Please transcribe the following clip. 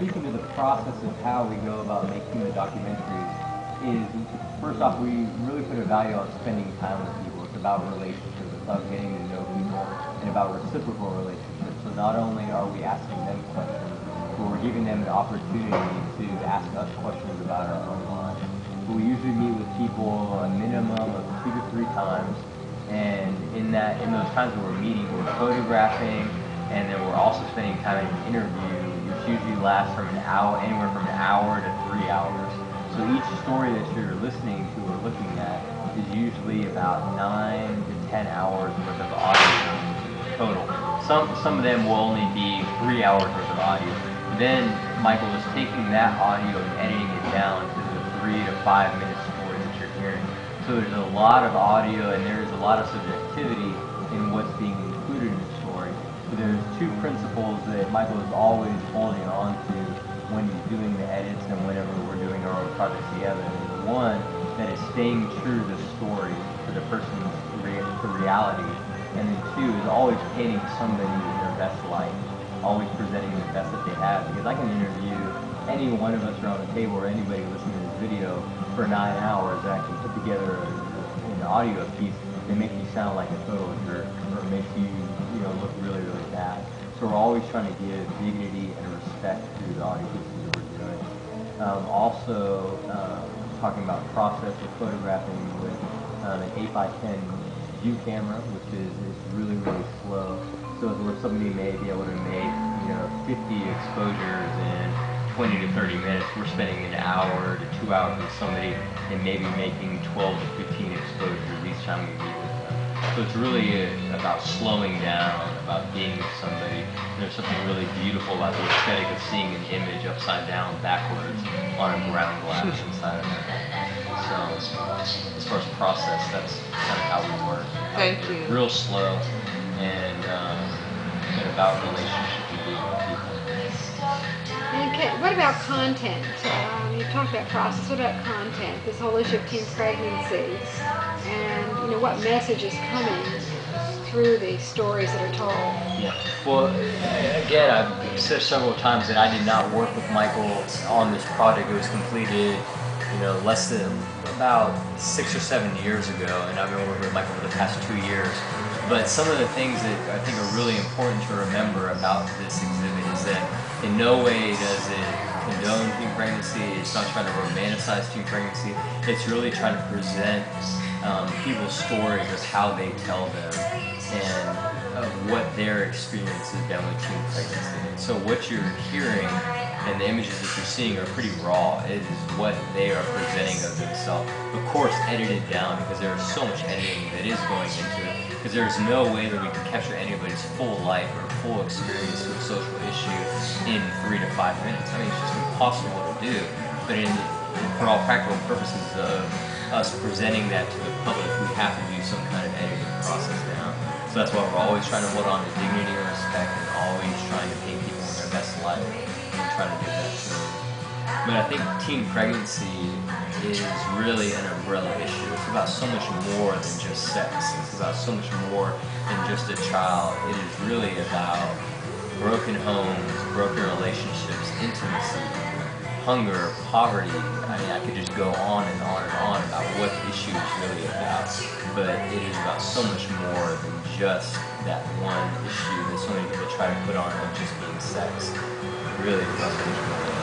speaking to the process of how we go about making the documentaries, is first off, we really put a value on spending time with people. It's about relationships, it's about getting to know people, and about reciprocal relationships. So not only are we asking them questions, but we're giving them an opportunity to ask us questions about our own lives. But we usually meet with people a minimum of 2 to 3 times, and in those times that we're meeting, we're photographing, and then we're also spending time in an interview, which usually lasts from anywhere from an hour to 3 hours. So each story that you're listening to or looking at is usually about 9 to 10 hours worth of audio total. Some of them will only be 3 hours worth of audio. Then Michael is taking that audio and editing it down to the 3 to 5 minute story that you're hearing. So there's a lot of audio and there's a lot of subjectivity in what's being included in the story. So there's 2 principles that Michael is always holding on to when he's doing the edits and whenever we're doing our own projects together. And one, that is staying true to the story, to the person's reality. And then 2 is always painting somebody in their best light, always presenting the best that they have. Because I can interview any one of us around the table or anybody listening to this video for 9 hours, and I can put together an audio piece that makes you sound like a total jerk or makes you look really, really bad. So we're always trying to give dignity and respect to the audio pieces that we're doing. Also, talking about process of photographing with an 8x10 view camera, which is really, really slow. So where somebody may be able to make 50 exposures in 20 to 30 minutes, we're spending an hour to 2 hours with somebody and maybe making 12 to 15 exposures each time we meet with them. So it's really about slowing down, about being with somebody. There's something really beautiful about the aesthetic of seeing an image upside down, backwards, on a ground glass inside of it. So as far as process, that's kind of how we work. Thank you. Real slow and about relationship and being with people. And what about content? You talked about process. What about content? This whole issue of teen pregnancy, and what message is coming through these stories that are told? Yeah. Well, again, I've said several times that I did not work with Michael on this project. It was completed, less than about 6 or 7 years ago, and I've been working with Michael for the past 2 years. But some of the things that I think are really important to remember about this exhibit is that in no way does it condone teen pregnancy. It's not trying to romanticize teen pregnancy. It's really trying to present people's stories of how they tell them and of what their experience has been with teen pregnancy. So what you're hearing and the images that you're seeing are pretty raw. It is what they are presenting of themselves. Of course, edited down because there is so much editing that is going into it. Because there's no way that we can capture anybody's full life or full experience to a social issue in 3 to 5 minutes. I mean, it's just impossible to do. But for all practical purposes of us presenting that to the public, we have to do some kind of editing process down. So that's why we're always trying to hold on to dignity and respect and always trying to paint people in their best light and trying to give that to them. But I think teen pregnancy is really an umbrella issue. It's about so much more than just sex. It's about so much more than just a child. It is really about broken homes, broken relationships, intimacy, hunger, poverty. I mean, I could just go on and on and on about what the issue is really about. But it is about so much more than just that one issue that so many people try to put on of just being sex. It really is about so much more.